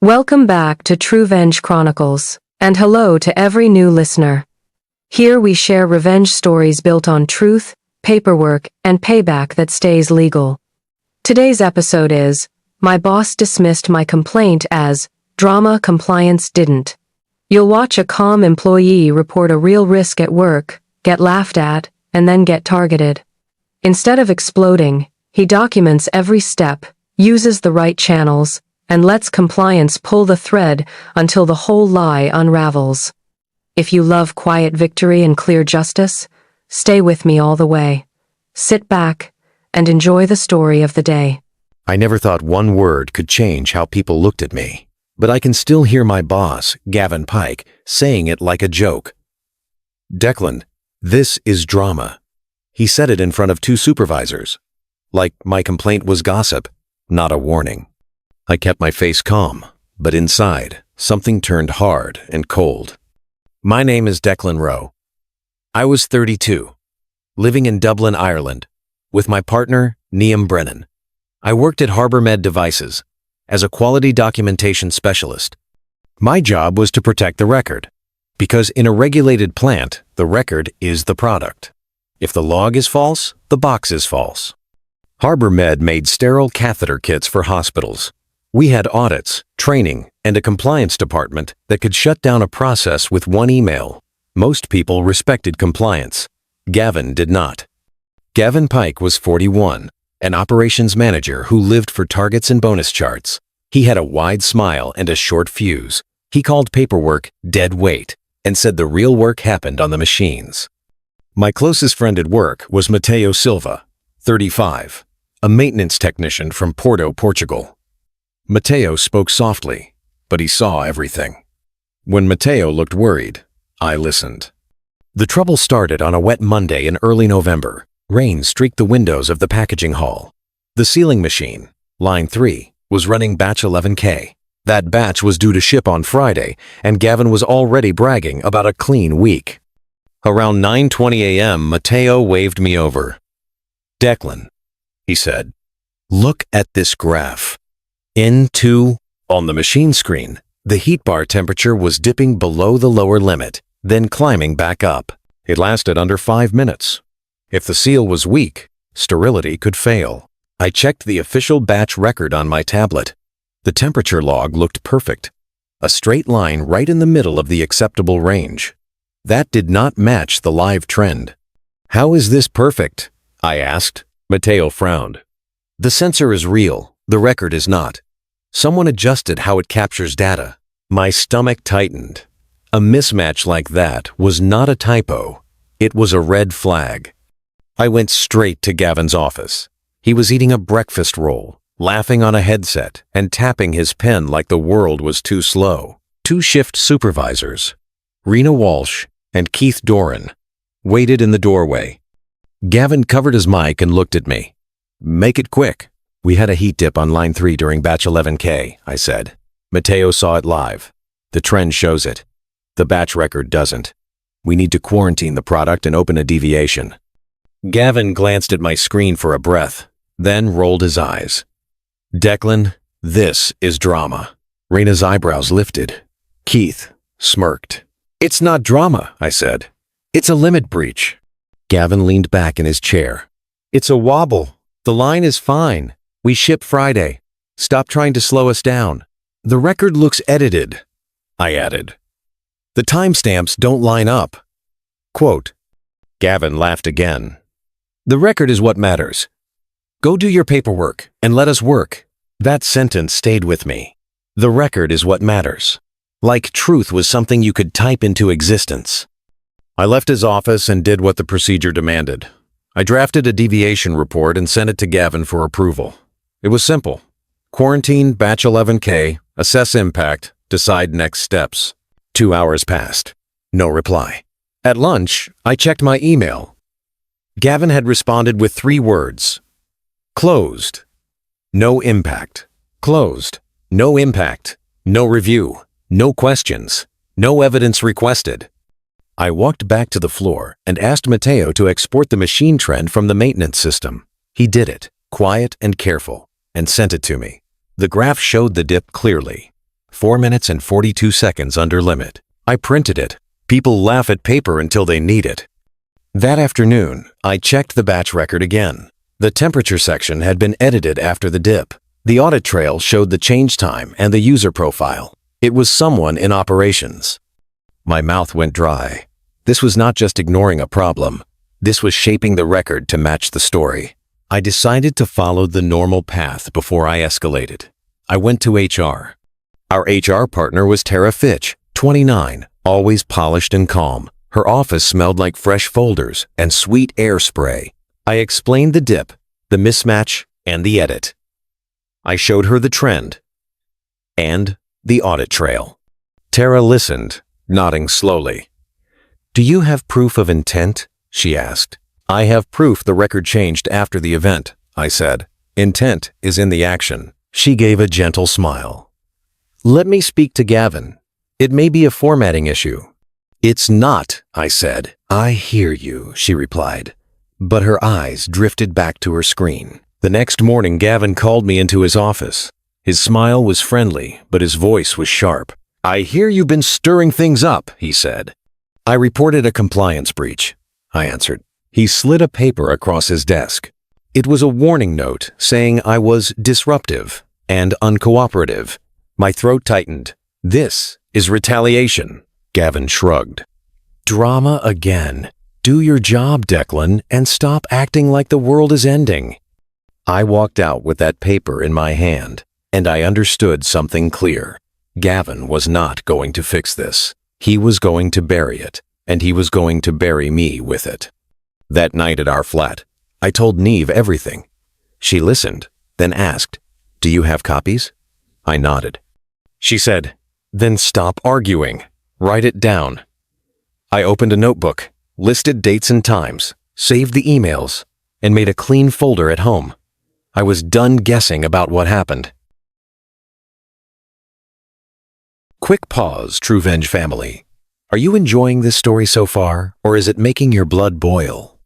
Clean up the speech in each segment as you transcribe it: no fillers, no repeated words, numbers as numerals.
Welcome back to Truevenge Chronicles, and hello to every new listener. Here we share revenge stories built on truth, paperwork, and payback that stays legal. Today's episode is, My Boss Dismissed My Complaint as, Drama Compliance Didn't. You'll watch a calm employee report a real risk at work, get laughed at, and then get targeted. Instead of exploding, he documents every step, uses the right channels, and lets compliance pull the thread until the whole lie unravels. If you love quiet victory and clear justice, stay with me all the way. Sit back and enjoy the story of the day. I never thought one word could change how people looked at me, but I can still hear my boss, Gavin Pike, saying it like a joke. "Declan, this is drama." He said it in front of two supervisors, like my complaint was gossip, not a warning. I kept my face calm, but inside, something turned hard and cold. My name is Declan Rowe. I was 32, living in Dublin, Ireland, with my partner, Niamh Brennan. I worked at Harbour Med Devices as a quality documentation specialist. My job was to protect the record, because in a regulated plant, the record is the product. If the log is false, the box is false. Harbour Med made sterile catheter kits for hospitals. We had audits, training, and a compliance department that could shut down a process with one email. Most people respected compliance. Gavin did not. Gavin Pike was 41, an operations manager who lived for targets and bonus charts. He had a wide smile and a short fuse. He called paperwork dead weight and said the real work happened on the machines. My closest friend at work was Mateo Silva, 35, a maintenance technician from Porto, Portugal. Mateo spoke softly, but he saw everything. When Mateo looked worried, I listened. The trouble started on a wet Monday in early November. Rain streaked the windows of the packaging hall. The sealing machine, line 3, was running batch 11K. That batch was due to ship on Friday, and Gavin was already bragging about a clean week. Around 9:20 a.m., Mateo waved me over. "Declan," he said, "look at this graph. On the machine screen, the heat bar temperature was dipping below the lower limit, then climbing back up. It lasted under 5 minutes. If the seal was weak, sterility could fail. I checked the official batch record on my tablet. The temperature log looked perfect, a straight line right in the middle of the acceptable range. That did not match the live trend. "How is this perfect?" I asked. Mateo frowned. "The sensor is real, the record is not. Someone adjusted how it captures data." My stomach tightened. A mismatch like that was not a typo. It was a red flag. I went straight to Gavin's office. He was eating a breakfast roll, laughing on a headset, and tapping his pen like the world was too slow. Two shift supervisors, Rena Walsh and Keith Doran, waited in the doorway. Gavin covered his mic and looked at me. "Make it quick. We had a heat dip on line 3 during batch 11K, I said. Mateo saw it live. The trend shows it. The batch record doesn't. We need to quarantine the product and open a deviation. Gavin glanced at my screen for a breath, then rolled his eyes. "Declan, this is drama." Rena's eyebrows lifted. Keith smirked. "It's not drama," I said. "It's a limit breach." Gavin leaned back in his chair. "It's a wobble. The line is fine. We ship Friday. Stop trying to slow us down." "The record looks edited," I added. "The timestamps don't line up." Quote. Gavin laughed again. "The record is what matters. Go do your paperwork and let us work." That sentence stayed with me. The record is what matters. Like truth was something you could type into existence. I left his office and did what the procedure demanded. I drafted a deviation report and sent it to Gavin for approval. It was simple. Quarantine batch 11K, assess impact, decide next steps. 2 hours passed. No reply. At lunch, I checked my email. Gavin had responded with 3 words. Closed. No impact. Closed. No impact. No review. No questions. No evidence requested. I walked back to the floor and asked Mateo to export the machine trend from the maintenance system. He did it, quiet and careful, and sent it to me. The graph showed the dip clearly. 4 minutes and 42 seconds under limit. I printed it. People laugh at paper until they need it. That afternoon, I checked the batch record again. The temperature section had been edited after the dip. The audit trail showed the change time and the user profile. It was someone in operations. My mouth went dry. This was not just ignoring a problem. This was shaping the record to match the story. I decided to follow the normal path before I escalated. I went to HR. Our HR partner was Tara Fitch, 29, always polished and calm. Her office smelled like fresh folders and sweet air spray. I explained the dip, the mismatch, and the edit. I showed her the trend and the audit trail. Tara listened, nodding slowly. "Do you have proof of intent?" she asked. "I have proof the record changed after the event," I said. "Intent is in the action." She gave a gentle smile. "Let me speak to Gavin. It may be a formatting issue." "It's not," I said. "I hear you," she replied. But her eyes drifted back to her screen. The next morning, Gavin called me into his office. His smile was friendly, but his voice was sharp. "I hear you've been stirring things up," he said. "I reported a compliance breach," I answered. He slid a paper across his desk. It was a warning note saying I was disruptive and uncooperative. My throat tightened. "This is retaliation." Gavin shrugged. "Drama again. Do your job, Declan, and stop acting like the world is ending." I walked out with that paper in my hand, and I understood something clear. Gavin was not going to fix this. He was going to bury it, and he was going to bury me with it. That night at our flat, I told Neve everything. She listened, then asked, "Do you have copies?" I nodded. She said, "Then stop arguing. Write it down." I opened a notebook, listed dates and times, saved the emails, and made a clean folder at home. I was done guessing about what happened. Quick pause, Truevenge family. Are you enjoying this story so far, or is it making your blood boil?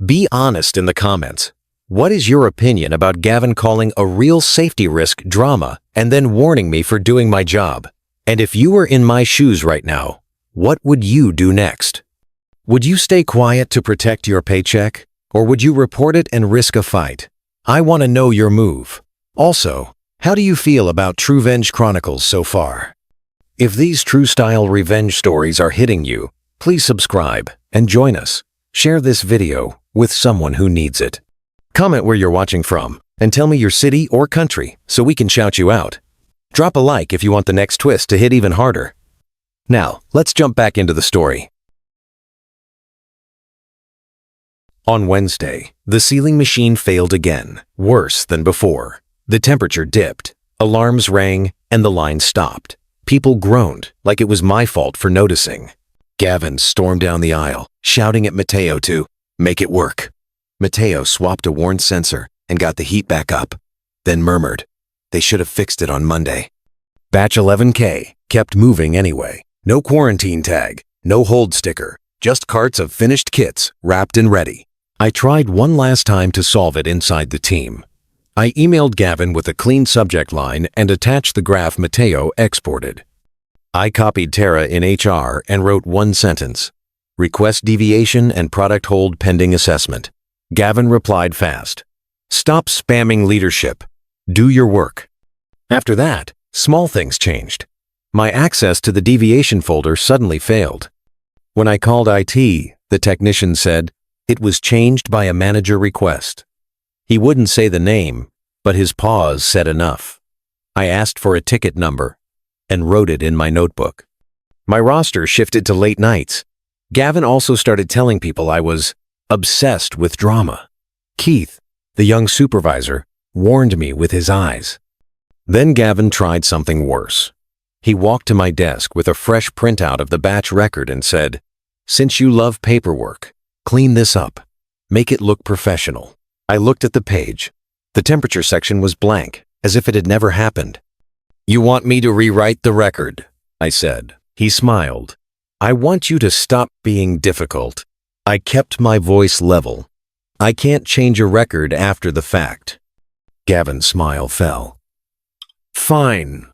Be honest in the comments. What is your opinion about Gavin calling a real safety risk drama and then warning me for doing my job? And if you were in my shoes right now, what would you do next? Would you stay quiet to protect your paycheck, or would you report it and risk a fight? I want to know your move. Also, how do you feel about Truevenge Chronicles so far? If these true-style revenge stories are hitting you, please subscribe and join us. Share this video with someone who needs it. Comment where you're watching from and tell me your city or country so we can shout you out. Drop a like if you want the next twist to hit even harder. Now, let's jump back into the story. On Wednesday, the sealing machine failed again, worse than before. The temperature dipped, alarms rang, and the line stopped. People groaned like it was my fault for noticing. Gavin stormed down the aisle, shouting at Mateo to make it work. Mateo swapped a worn sensor and got the heat back up, then murmured, "They should have fixed it on Monday." Batch 11K kept moving anyway. No quarantine tag, no hold sticker, just carts of finished kits wrapped and ready. I tried one last time to solve it inside the team. I emailed Gavin with a clean subject line and attached the graph Mateo exported. I copied Tara in HR and wrote one sentence: request deviation and product hold pending assessment. Gavin replied fast, "Stop spamming leadership. Do your work." After that, small things changed. My access to the deviation folder suddenly failed. When I called IT, the technician said it was changed by a manager request. He wouldn't say the name, but his pause said enough. I asked for a ticket number and wrote it in my notebook. My roster shifted to late nights. Gavin also started telling people I was obsessed with drama. Keith, the young supervisor, warned me with his eyes. Then Gavin tried something worse. He walked to my desk with a fresh printout of the batch record and said, "Since you love paperwork, clean this up. Make it look professional." I looked at the page. The temperature section was blank, as if it had never happened. "You want me to rewrite the record?" I said. He smiled. "I want you to stop being difficult." I kept my voice level. "I can't change a record after the fact." Gavin's smile fell. "Fine.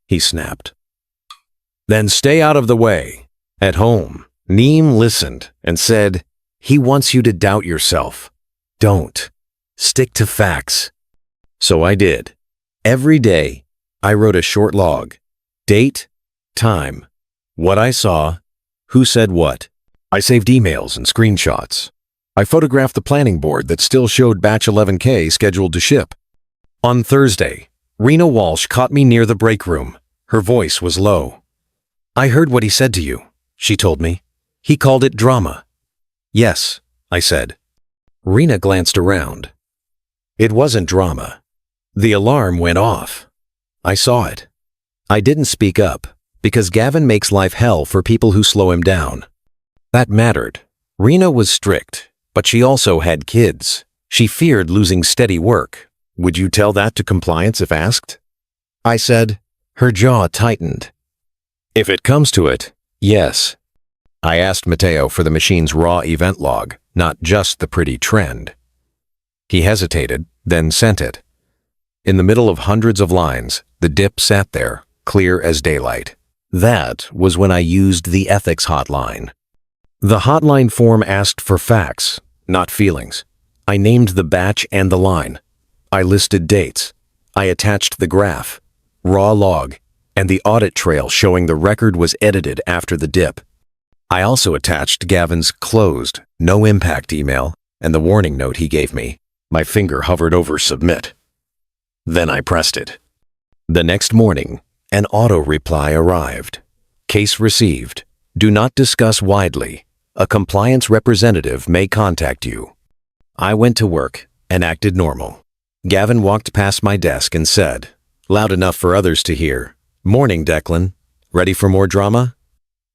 he snapped. Then stay out of the way. At home, Neem listened and said, he wants you to doubt yourself. Don't. Stick to facts. So I did. Every day, I wrote a short log. Date, time, what I saw, who said what. I saved emails and screenshots. I photographed the planning board that still showed batch 11K scheduled to ship. On Thursday, Rena Walsh caught me near the break room. Her voice was low. I heard what he said to you, she told me. He called it drama. Yes, I said. Rena glanced around. It wasn't drama. The alarm went off. I saw it. I didn't speak up because Gavin makes life hell for people who slow him down. That mattered. Rena was strict, but she also had kids. She feared losing steady work. Would you tell that to compliance if asked? I said. Her jaw tightened. If it comes to it, yes. I asked Mateo for the machine's raw event log, not just the pretty trend. He hesitated, then sent it. In the middle of hundreds of lines, the dip sat there, clear as daylight. That was when I used the ethics hotline. The hotline form asked for facts, not feelings. I named the batch and the line. I listed dates. I attached the graph, raw log, and the audit trail showing the record was edited after the dip. I also attached Gavin's closed, no impact email and the warning note he gave me. My finger hovered over submit. Then I pressed it. The next morning, an auto reply arrived. Case received. Do not discuss widely. A compliance representative may contact you. I went to work and acted normal. Gavin walked past my desk and said, loud enough for others to hear, "Morning, Declan. Ready for more drama?"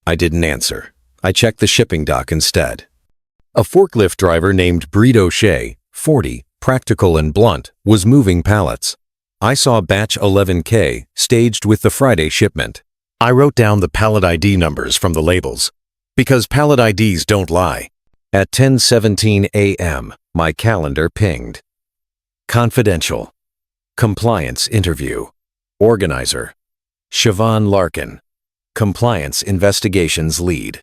I didn't answer. I checked the shipping dock instead. A forklift driver named Breed O'Shea, 40, practical and blunt, was moving pallets. I saw batch 11K staged with the Friday shipment. I wrote down the pallet ID numbers from the labels, because pallet IDs don't lie. At 10:17 a.m., my calendar pinged. Confidential. Compliance interview. Organizer. Siobhan Larkin. Compliance investigations lead.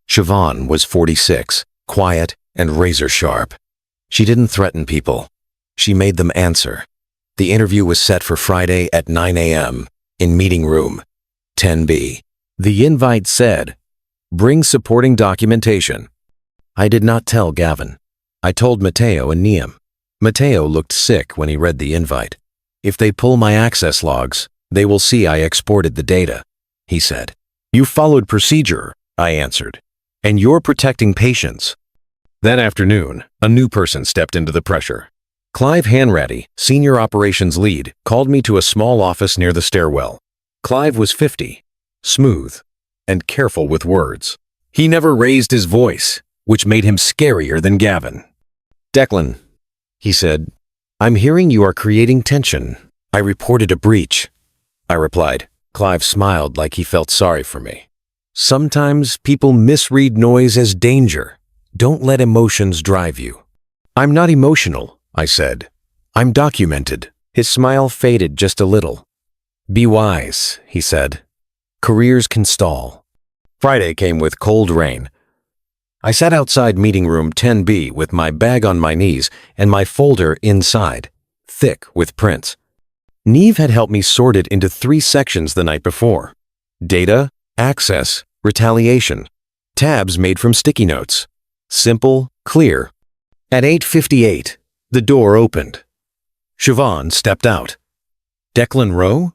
Siobhan was 46, quiet and razor sharp. She didn't threaten people. She made them answer. The interview was set for Friday at 9 a.m. in meeting room 10B. The invite said, "Bring supporting documentation." I did not tell Gavin. I told Mateo and Neem. Mateo looked sick when he read the invite. "If they pull my access logs, they will see I exported the data," he said. "You followed procedure," I answered, "and you're protecting patients." That afternoon, a new person stepped into the pressure. Clive Hanratty, senior operations lead, called me to a small office near the stairwell. Clive was 50, smooth, and careful with words. He never raised his voice, which made him scarier than Gavin. "Declan," he said, "I'm hearing you are creating tension." "I reported a breach," I replied. Clive smiled like he felt sorry for me. "Sometimes people misread noise as danger. Don't let emotions drive you." "I'm not emotional," I said. "I'm documented." His smile faded just a little. "Be wise," he said. "Careers can stall." Friday came with cold rain. I sat outside meeting room 10B with my bag on my knees and my folder inside, thick with prints. Neve had helped me sort it into 3 sections the night before. Data, access, retaliation. Tabs made from sticky notes. Simple, clear. At 8:58, the door opened. Siobhan stepped out. "Declan Rowe?"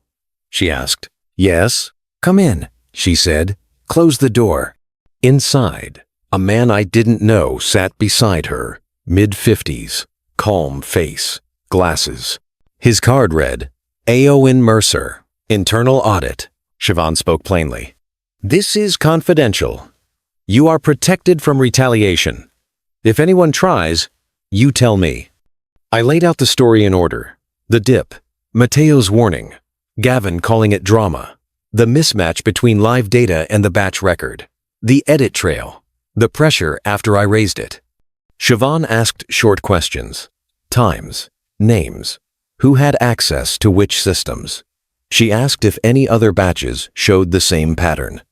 she asked. "Yes." "Come in," she said. "Close the door." Inside, a man I didn't know sat beside her, mid-50s, calm face, glasses. His card read, "Aowen Mercer, Internal Audit." Siobhan spoke plainly. "This is confidential. You are protected from retaliation. If anyone tries, you tell me." I laid out the story in order. The dip, Mateo's warning, Gavin calling it drama, the mismatch between live data and the batch record, the edit trail, the pressure after I raised it. Siobhan asked short questions. Times, names, who had access to which systems. She asked if any other batches showed the same pattern.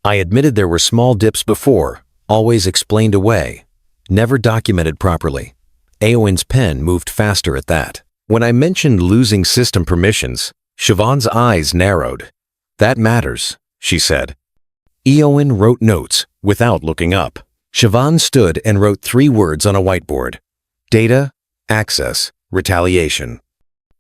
I admitted there were small dips before, always explained away, never documented properly. Eowyn's pen moved faster at that. When I mentioned losing system permissions, Siobhan's eyes narrowed. "That matters," she said. Eowyn wrote notes without looking up. Siobhan stood and wrote 3 words on a whiteboard. Data, access, retaliation.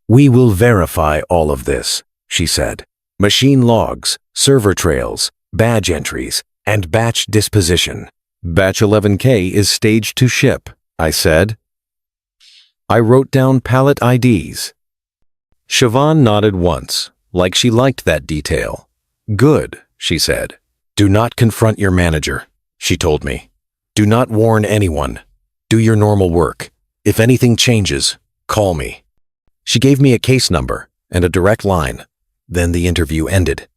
"We will verify all of this," she said. "Machine logs, server trails, badge entries, and batch disposition." "Batch 11K is staged to ship," I said. I wrote down pallet IDs. Siobhan nodded once, like she liked that detail. "Good," she said. "Do not confront your manager," she told me. "Do not warn anyone. Do your normal work. If anything changes, call me." She gave me a case number and a direct line. Then the interview ended.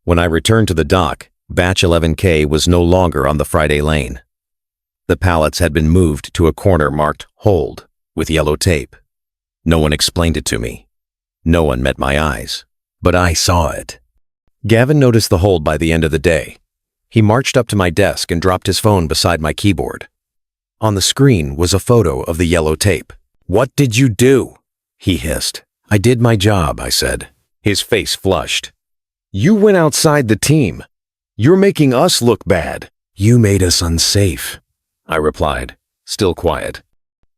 When I returned to the dock, Batch 11K was no longer on the Friday lane. The pallets had been moved to a corner marked Hold with yellow tape. No one explained it to me. No one met my eyes, but I saw it. Gavin noticed the hold by the end of the day. He marched up to my desk and dropped his phone beside my keyboard. On the screen was a photo of the yellow tape. "What did you do?" he hissed. "I did my job," I said. His face flushed. "You went outside the team. You're making us look bad." "You made us unsafe," I replied, still quiet.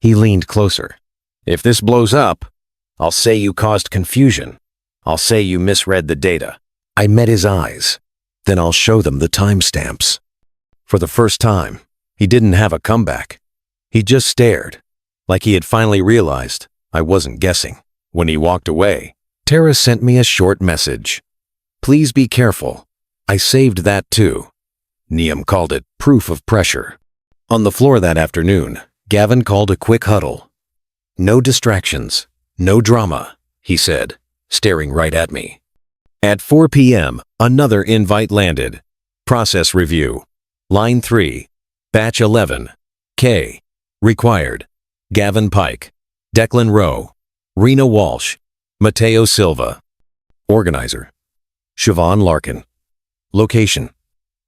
He leaned closer. "If this blows up, I'll say you caused confusion. I'll say you misread the data." I met his eyes. "Then I'll show them the timestamps." For the first time, he didn't have a comeback. He just stared, like he had finally realized I wasn't guessing. When he walked away, Tara sent me a short message. "Please be careful. I saved that too." Niam called it proof of pressure. On the floor that afternoon, Gavin called a quick huddle. "No distractions, no drama," he said, staring right at me. At 4 p.m., another invite landed. Process review. Line 3, Batch 11, K. Required. Gavin Pike, Declan Rowe, Rena Walsh, Mateo Silva. Organizer. Siobhan Larkin. Location.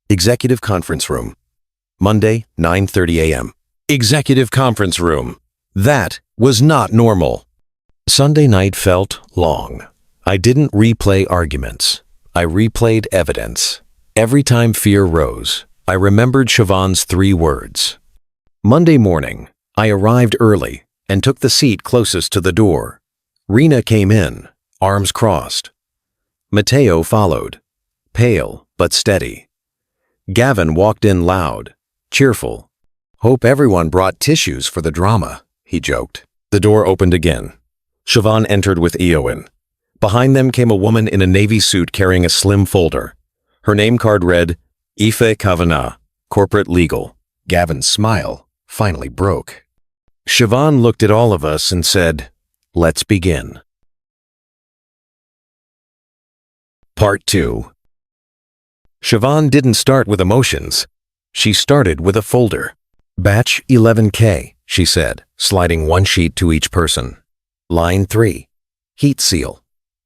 Executive Conference Room. Monday, 9:30 a.m. Executive Conference Room. That was not normal. Sunday night felt long. I didn't replay arguments. I replayed evidence. Every time fear rose, I remembered Siobhan's 3 words. Monday morning, I arrived early and took the seat closest to the door. Rena came in, arms crossed. Mateo followed, pale but steady. Gavin walked in loud, cheerful. "Hope everyone brought tissues for the drama," he joked. The door opened again. Siobhan entered with Eowyn. Behind them came a woman in a navy suit carrying a slim folder. Her name card read, Aoife Kavanagh, Corporate Legal. Gavin's smile finally broke. Siobhan looked at all of us and said, "Let's begin." Part 2. Siobhan didn't start with emotions. She started with a folder. "Batch 11K, she said, sliding one sheet to each person. Line 3, heat seal.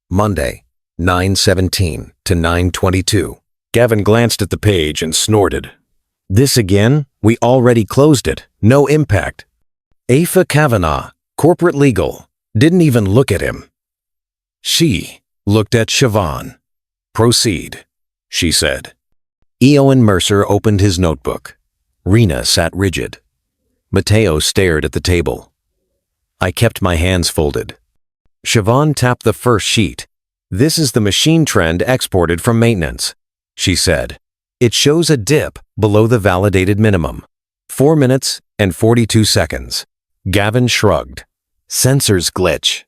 Monday, 9:17 to 9:22. Gavin glanced at the page and snorted. "This again? We already closed it. No impact." Aoife Kavanagh, Corporate Legal, didn't even look at him. She looked at Siobhan. "Proceed," she said. Eowyn Mercer opened his notebook. Rena sat rigid. Mateo stared at the table. I kept my hands folded. Siobhan tapped the first sheet. "This is the machine trend exported from maintenance," she said. "It shows a dip below the validated minimum. 4 minutes and 42 seconds. Gavin shrugged. "Sensors glitch."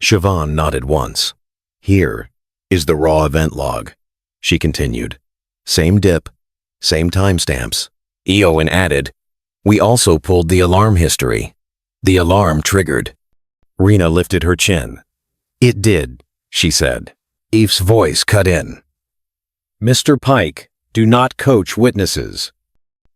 Siobhan nodded once. "Here is the raw event log," she continued. "Same dip, same timestamps." Eowyn added, "We also pulled the alarm history. The alarm triggered." Rena lifted her chin. "It did," she said. Eve's voice cut in. "Mr. Pike, do not coach witnesses."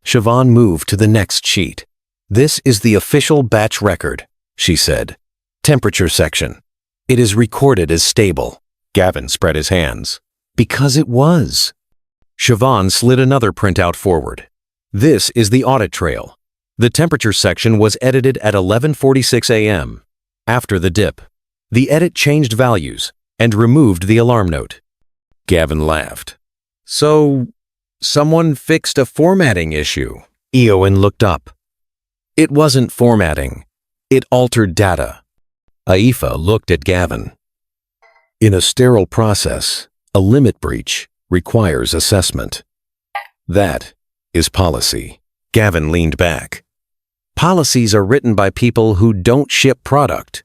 Siobhan moved to the next sheet. "This is the official batch record," she said. "Temperature section. It is recorded as stable. Gavin spread his hands. Because it was. Siobhan slid another printout forward. This is the audit trail. The temperature section was edited at 11:46 a.m. after the dip. The edit changed values and removed the alarm note. Gavin laughed. So, someone fixed a formatting issue. Eowyn looked up. It wasn't formatting. It altered data. Aifa looked at Gavin. In a sterile process, a limit breach requires assessment. That is policy. Gavin leaned back. Policies are written by people who don't ship product.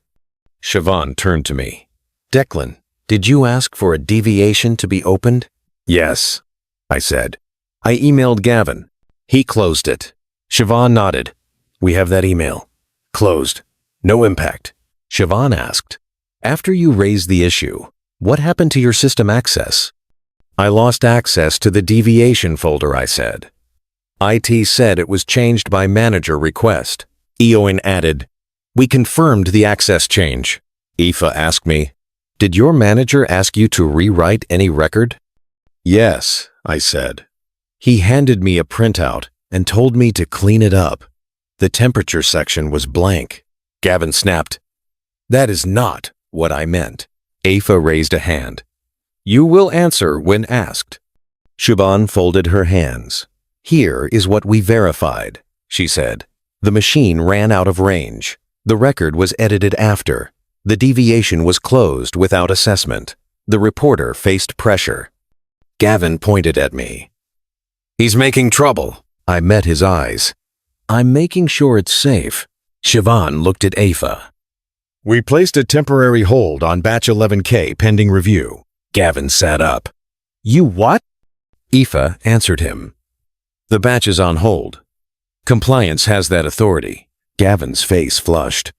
Siobhan turned to me. Declan, did you ask for a deviation to be opened? Yes, I said. I emailed Gavin. He closed it. Siobhan nodded. We have that email. Closed. No impact. Siobhan asked, after you raised the issue, what happened to your system access? I lost access to the deviation folder, I said. IT said it was changed by manager request. Eowyn added, we confirmed the access change. Aoife asked me, did your manager ask you to rewrite any record? Yes, I said. He handed me a printout and told me to clean it up. The temperature section was blank. Gavin snapped, that is not what I meant. Aoife raised a hand. You will answer when asked. Siobhan folded her hands. Here is what we verified, she said. The machine ran out of range. The record was edited after. The deviation was closed without assessment. The reporter faced pressure. Gavin pointed at me. He's making trouble. I met his eyes. I'm making sure it's safe. Siobhan looked at Aoife. We placed a temporary hold on batch 11K pending review. Gavin sat up. You what? Aoife answered him. The batch is on hold. Compliance has that authority. Gavin's face flushed.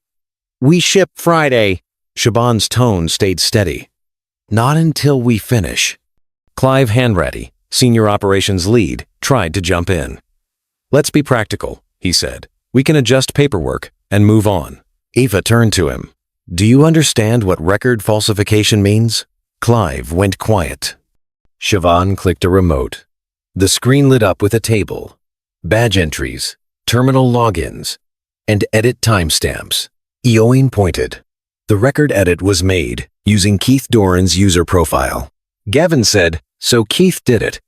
We ship Friday. Siobhan's tone stayed steady. Not until we finish. Clive Hanratty, senior operations lead, tried to jump in. Let's be practical, he said. We can adjust paperwork and move on. Aoife turned to him. Do you understand what record falsification means? Clive went quiet. Siobhan clicked a remote. The screen lit up with a table, badge entries, terminal logins, and edit timestamps. Eowyn pointed. The record edit was made using Keith Doran's user profile. Gavin said, so Keith did it.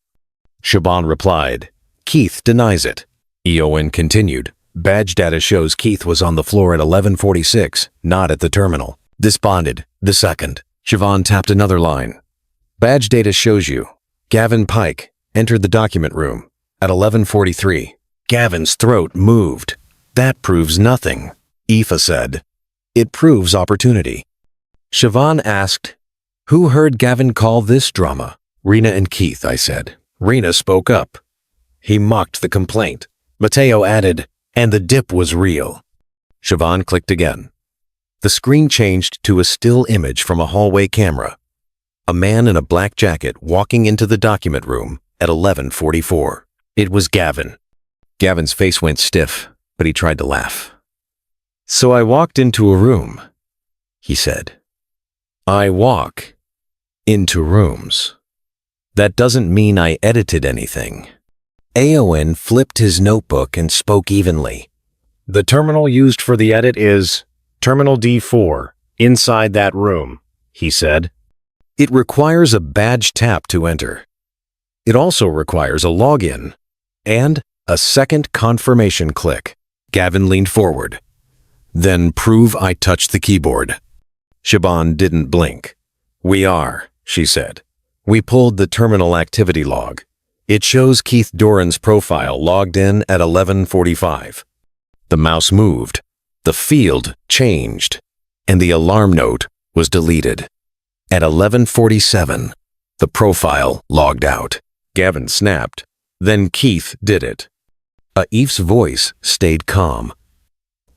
Siobhan replied, Keith denies it. Eowyn continued. Badge data shows Keith was on the floor at 11:46, not at the terminal. This bonded. The second. Siobhan tapped another line. Badge data shows you. Gavin Pike entered the document room at 11:43. Gavin's throat moved. That proves nothing, Aoife said. It proves opportunity. Siobhan asked, who heard Gavin call this drama? Rena and Keith, I said. Rena spoke up. He mocked the complaint. Mateo added, and the dip was real. Siobhan clicked again. The screen changed to a still image from a hallway camera. A man in a black jacket walking into the document room at 11:44. It was Gavin. Gavin's face went stiff, but he tried to laugh. So I walked into a room, he said. I walk into rooms. That doesn't mean I edited anything. Eowyn flipped his notebook and spoke evenly. The terminal used for the edit is Terminal D4, inside that room, he said. It requires a badge tap to enter. It also requires a login and a second confirmation click. Gavin leaned forward. Then prove I touched the keyboard. Siobhan didn't blink. We are, she said. We pulled the terminal activity log. It shows Keith Doran's profile logged in at 11:45. The mouse moved, the field changed, and the alarm note was deleted. At 11:47, the profile logged out. Gavin snapped. Then Keith did it. Aif's voice stayed calm.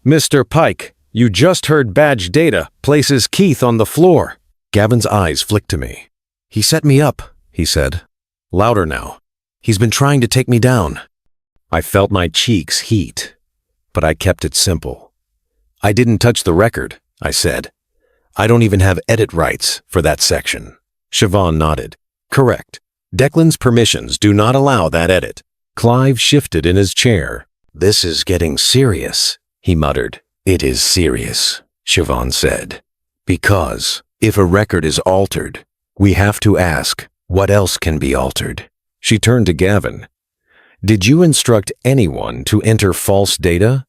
Mr. Pike, you just heard badge data places Keith on the floor. Gavin's eyes flicked to me. He set me up, he said. Louder now. He's been trying to take me down. I felt my cheeks heat, but I kept it simple. I didn't touch the record, I said. I don't even have edit rights for that section. Siobhan nodded. Correct. Declan's permissions do not allow that edit. Clive shifted in his chair. This is getting serious, he muttered. It is serious, Siobhan said. Because if a record is altered, we have to ask, what else can be altered? She turned to Gavin. Did you instruct anyone to enter false data?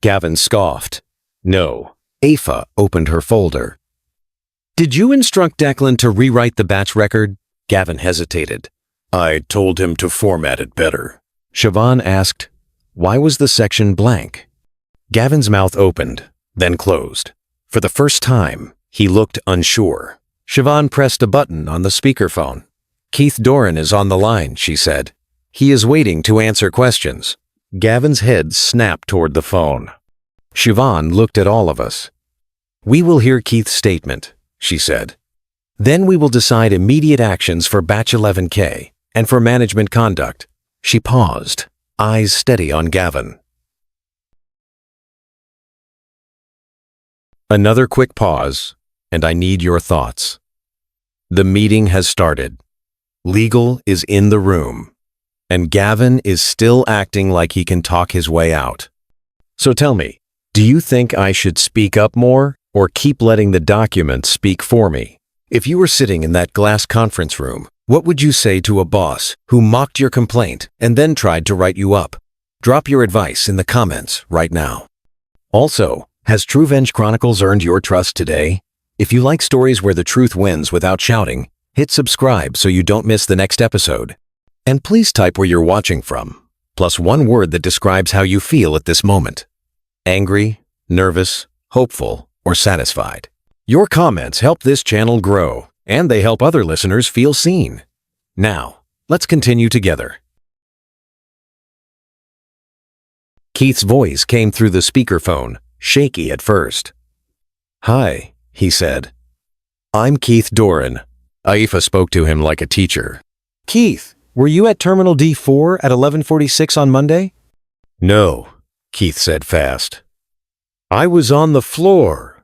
Gavin scoffed. No. Aoife opened her folder. Did you instruct Declan to rewrite the batch record? Gavin hesitated. I told him to format it better. Siobhan asked, why was the section blank? Gavin's mouth opened, then closed. For the first time, he looked unsure. Siobhan pressed a button on the speakerphone. Keith Doran is on the line, she said. He is waiting to answer questions. Gavin's head snapped toward the phone. Siobhan looked at all of us. We will hear Keith's statement, she said. Then we will decide immediate actions for Batch 11K and for management conduct. She paused, eyes steady on Gavin. Another quick pause, and I need your thoughts. The meeting has started. Legal is in the room, and Gavin is still acting like he can talk his way out. So tell me, do you think I should speak up more or keep letting the documents speak for me? If you were sitting in that glass conference room, what would you say to a boss who mocked your complaint and then tried to write you up? Drop your advice in the comments right now. Also, has Truevenge Chronicles earned your trust today? If you like stories where the truth wins without shouting, hit subscribe so you don't miss the next episode. And please type where you're watching from, plus one word that describes how you feel at this moment. Angry, nervous, hopeful, or satisfied. Your comments help this channel grow, and they help other listeners feel seen. Now, let's continue together. Keith's voice came through the speakerphone, shaky at first. Hi, he said. I'm Keith Doran. Aoife spoke to him like a teacher. Keith, were you at Terminal D4 at 11:46 on Monday? No, Keith said fast. I was on the floor.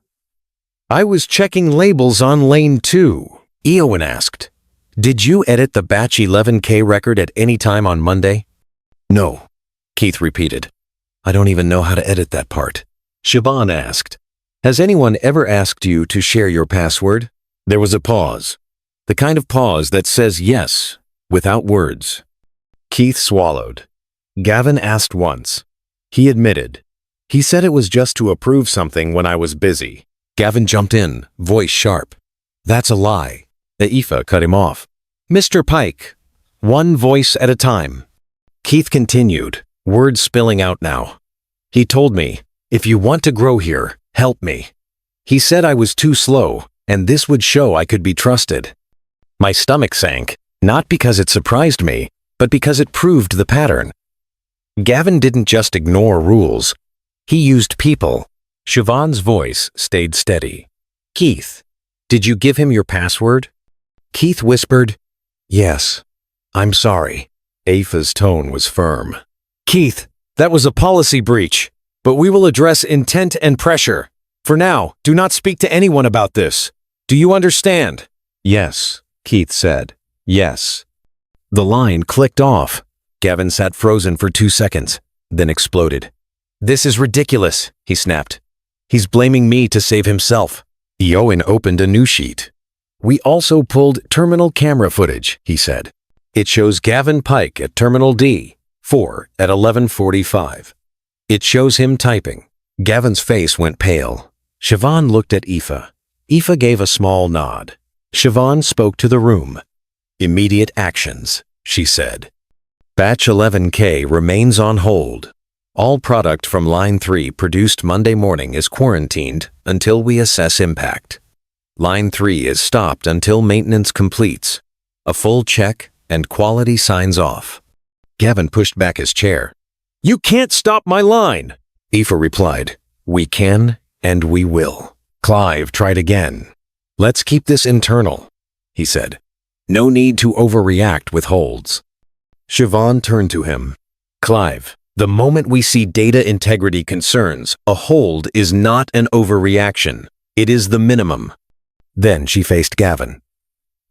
I was checking labels on Lane 2. Eowyn asked, did you edit the Batch 11K record at any time on Monday? No, Keith repeated. I don't even know how to edit that part. Siobhan asked, has anyone ever asked you to share your password? There was a pause. The kind of pause that says yes, without words. Keith swallowed. Gavin asked once. He admitted. He said it was just to approve something when I was busy. Gavin jumped in, voice sharp. That's a lie. Aoife cut him off. Mr. Pike, one voice at a time. Keith continued, words spilling out now. He told me, if you want to grow here, help me. He said I was too slow, and this would show I could be trusted. My stomach sank, not because it surprised me, but because it proved the pattern. Gavin didn't just ignore rules. He used people. Siobhan's voice stayed steady. Keith, did you give him your password? Keith whispered, yes. I'm sorry. Aoife's tone was firm. Keith, that was a policy breach, but we will address intent and pressure. For now, do not speak to anyone about this. Do you understand? Yes, Keith said. Yes. The line clicked off. Gavin sat frozen for 2 seconds, then exploded. This is ridiculous, he snapped. He's blaming me to save himself. Eowyn opened a new sheet. We also pulled terminal camera footage, he said. It shows Gavin Pike at Terminal D4 at 11:45. It shows him typing. Gavin's face went pale. Siobhan looked at Aoife. Aoife gave a small nod. Siobhan spoke to the room. Immediate actions, she said. Batch 11K remains on hold. All product from Line 3 produced Monday morning is quarantined until we assess impact. Line 3 is stopped until maintenance completes. A full check and quality signs off. Gavin pushed back his chair. You can't stop my line, Aoife replied. We can and we will. Clive tried again. Let's keep this internal, he said. No need to overreact with holds. Siobhan turned to him. Clive, the moment we see data integrity concerns, a hold is not an overreaction. It is the minimum. Then she faced Gavin.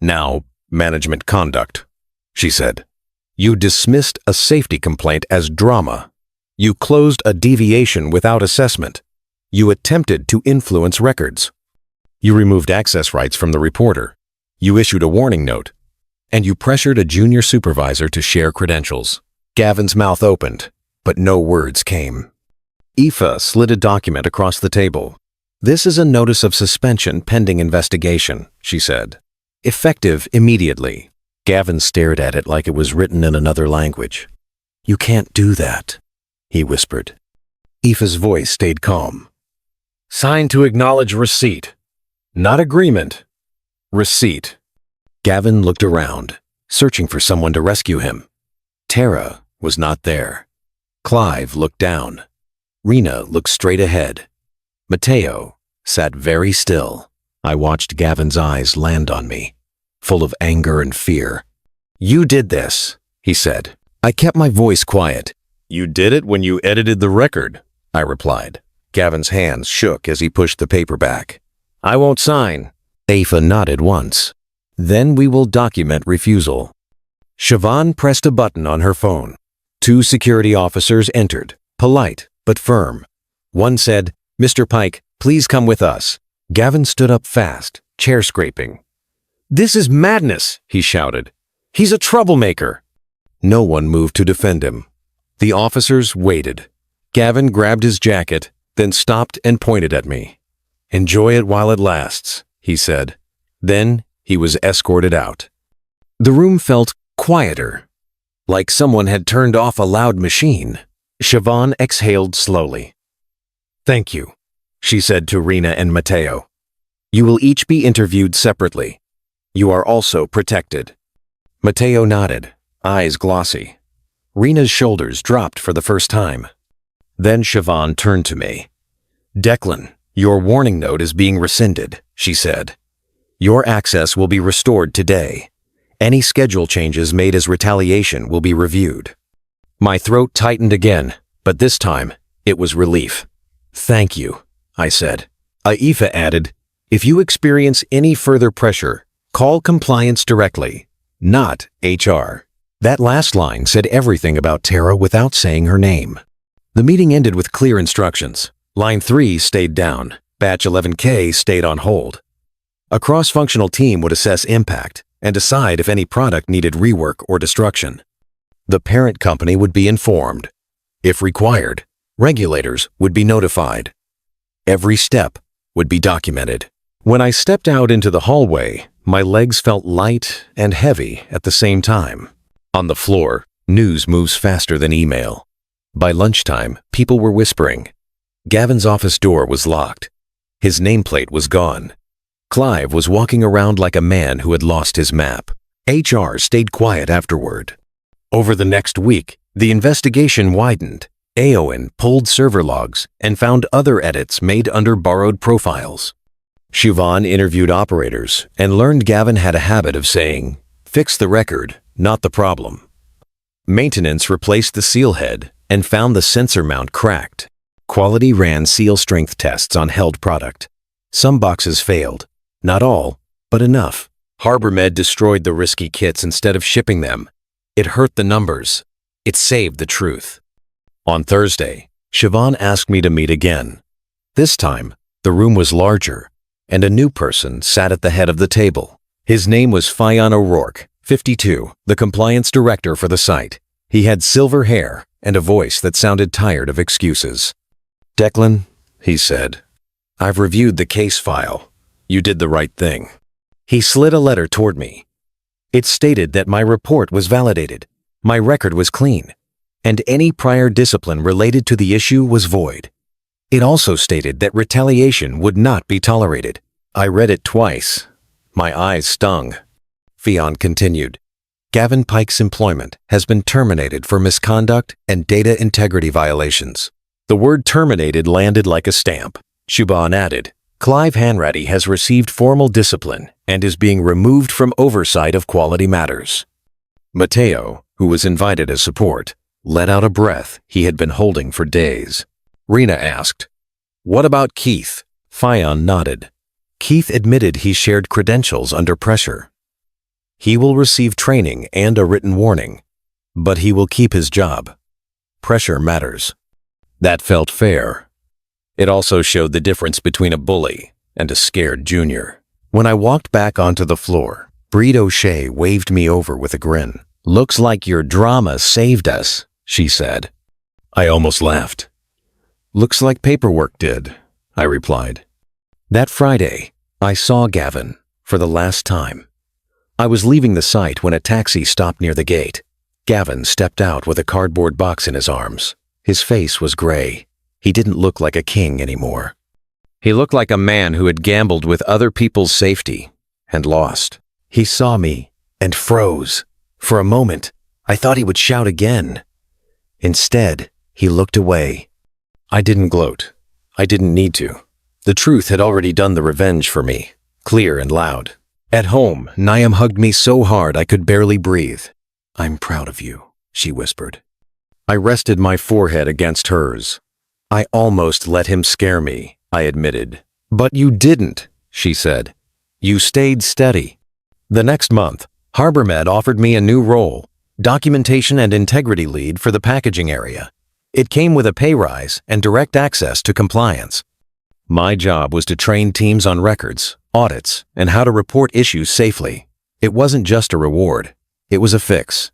Now, management conduct, she said. You dismissed a safety complaint as drama. You closed a deviation without assessment. You attempted to influence records. You removed access rights from the reporter. You issued a warning note. And you pressured a junior supervisor to share credentials. Gavin's mouth opened, but no words came. Aoife slid a document across the table. This is a notice of suspension pending investigation, she said. Effective immediately. Gavin stared at it like it was written in another language. You can't do that, he whispered. Aoife's voice stayed calm. Sign to acknowledge receipt. Not agreement. Receipt. Gavin looked around, searching for someone to rescue him. Tara was not there. Clive looked down. Rena looked straight ahead. Mateo sat very still. I watched Gavin's eyes land on me, full of anger and fear. You did this, he said. I kept my voice quiet. You did it when you edited the record, I replied. Gavin's hands shook as he pushed the paper back. I won't sign. Aoife nodded once. Then we will document refusal. Siobhan pressed a button on her phone. 2 security officers entered, polite but firm. One said, Mr. Pike, please come with us. Gavin stood up fast, chair scraping. This is madness, he shouted. He's a troublemaker. No one moved to defend him. The officers waited. Gavin grabbed his jacket, then stopped and pointed at me. Enjoy it while it lasts, he said. Then he was escorted out. The room felt quieter, like someone had turned off a loud machine. Siobhan exhaled slowly. Thank you, she said to Rena and Mateo. You will each be interviewed separately. You are also protected. Mateo nodded, eyes glossy. Rena's shoulders dropped for the first time. Then Siobhan turned to me. Declan, your warning note is being rescinded, she said. Your access will be restored today. Any schedule changes made as retaliation will be reviewed. My throat tightened again, but this time it was relief. Thank you, I said. Aoife added, if you experience any further pressure, call compliance directly, not HR. That last line said everything about Tara without saying her name. The meeting ended with clear instructions. Line 3 stayed down. Batch 11K stayed on hold. A cross-functional team would assess impact and decide if any product needed rework or destruction. The parent company would be informed. If required, regulators would be notified. Every step would be documented. When I stepped out into the hallway, my legs felt light and heavy at the same time. On the floor, news moves faster than email. By lunchtime, people were whispering. Gavin's office door was locked. His nameplate was gone. Clive was walking around like a man who had lost his map. HR stayed quiet afterward. Over the next week, the investigation widened. Aowen pulled server logs and found other edits made under borrowed profiles. Siobhan interviewed operators and learned Gavin had a habit of saying, fix the record, not the problem. Maintenance replaced the seal head and found the sensor mount cracked. Quality ran seal strength tests on held product. Some boxes failed. Not all, but enough. HarborMed destroyed the risky kits instead of shipping them. It hurt the numbers. It saved the truth. On Thursday, Siobhan asked me to meet again. This time, the room was larger, and a new person sat at the head of the table. His name was Fionn O'Rourke, 52, the compliance director for the site. He had silver hair and a voice that sounded tired of excuses. Declan, he said, I've reviewed the case file. You did the right thing. He slid a letter toward me. It stated that my report was validated, my record was clean, and any prior discipline related to the issue was void. It also stated that retaliation would not be tolerated. I read it twice. My eyes stung. Fionn continued. Gavin Pike's employment has been terminated for misconduct and data integrity violations. The word terminated landed like a stamp. Siobhan added, Clive Hanratty has received formal discipline and is being removed from oversight of quality matters. Mateo, who was invited as support, let out a breath he had been holding for days. Rena asked, What about Keith? Fionn nodded. Keith admitted he shared credentials under pressure. He will receive training and a written warning, but he will keep his job. Pressure matters. That felt fair. It also showed the difference between a bully and a scared junior. When I walked back onto the floor, Breed O'Shea waved me over with a grin. "Looks like your drama saved us," she said. I almost laughed. "Looks like paperwork did," I replied. That Friday, I saw Gavin for the last time. I was leaving the site when a taxi stopped near the gate. Gavin stepped out with a cardboard box in his arms. His face was gray. He didn't look like a king anymore. He looked like a man who had gambled with other people's safety and lost. He saw me and froze. For a moment, I thought he would shout again. Instead, he looked away. I didn't gloat. I didn't need to. The truth had already done the revenge for me, clear and loud. At home, Niam hugged me so hard I could barely breathe. "I'm proud of you," she whispered. I rested my forehead against hers. "I almost let him scare me," I admitted. "But you didn't," she said. "You stayed steady." The next month, HarborMed offered me a new role, documentation and integrity lead for the packaging area. It came with a pay rise and direct access to compliance. My job was to train teams on records, audits, and how to report issues safely. It wasn't just a reward. It was a fix.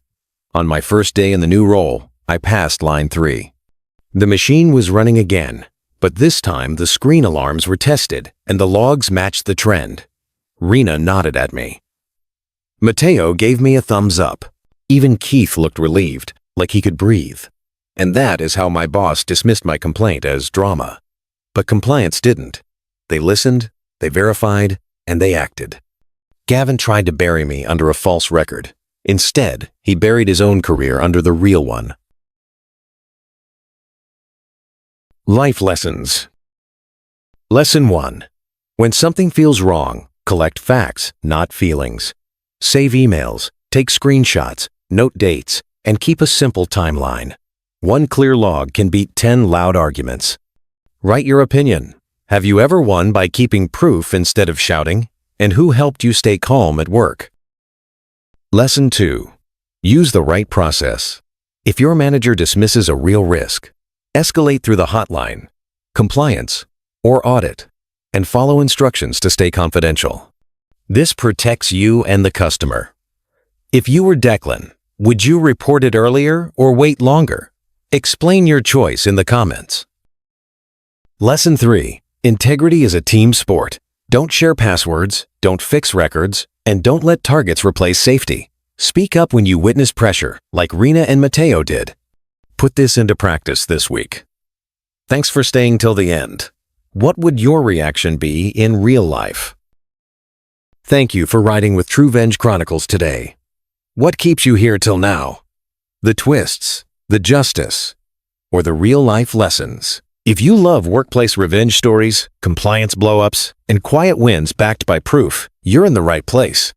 On my first day in the new role, I passed line 3. The machine was running again, but this time the screen alarms were tested and the logs matched the trend. Rena nodded at me. Mateo gave me a thumbs up. Even Keith looked relieved, like he could breathe. And that is how my boss dismissed my complaint as drama. But compliance didn't. They listened, they verified, and they acted. Gavin tried to bury me under a false record. Instead, he buried his own career under the real one. Life lessons. Lesson 1. When something feels wrong, collect facts, not feelings. Save emails, take screenshots, note dates, and keep a simple timeline. One clear log can beat 10 loud arguments. Write your opinion. Have you ever won by keeping proof instead of shouting? And who helped you stay calm at work? Lesson 2. Use the right process. If your manager dismisses a real risk, escalate through the hotline, compliance, or audit, and follow instructions to stay confidential. This protects you and the customer. If you were Declan, would you report it earlier or wait longer? Explain your choice in the comments. Lesson 3. Integrity is a team sport. Don't share passwords, don't fix records, and don't let targets replace safety. Speak up when you witness pressure, like Rena and Mateo did. Put this into practice this week. Thanks for staying till the end. What would your reaction be in real life? Thank you for riding with Truevenge Chronicles today. What keeps you here till now? The twists, the justice, or the real-life lessons? If you love workplace revenge stories, compliance blow-ups, and quiet wins backed by proof, you're in the right place.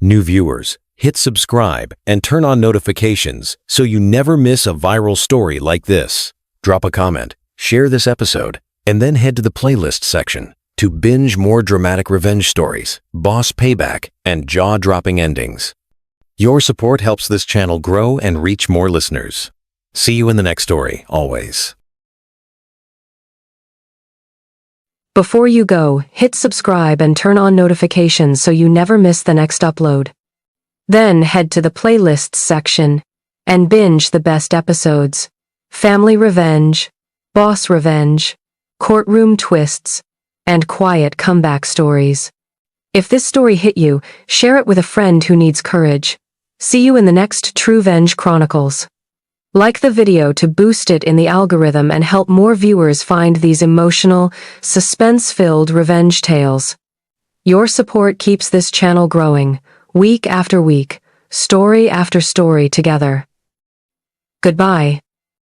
New viewers, hit subscribe and turn on notifications so you never miss a viral story like this. Drop a comment, share this episode, and then head to the playlist section to binge more dramatic revenge stories, boss payback, and jaw-dropping endings. Your support helps this channel grow and reach more listeners. See you in the next story, always. Before you go, hit subscribe and turn on notifications so you never miss the next upload. Then head to the playlists section and binge the best episodes. Family revenge, boss revenge, courtroom twists, and quiet comeback stories. If this story hit you, share it with a friend who needs courage. See you in the next Truevenge Chronicles. Like the video to boost it in the algorithm and help more viewers find these emotional, suspense-filled revenge tales. Your support keeps this channel growing, week after week, story after story together. Goodbye.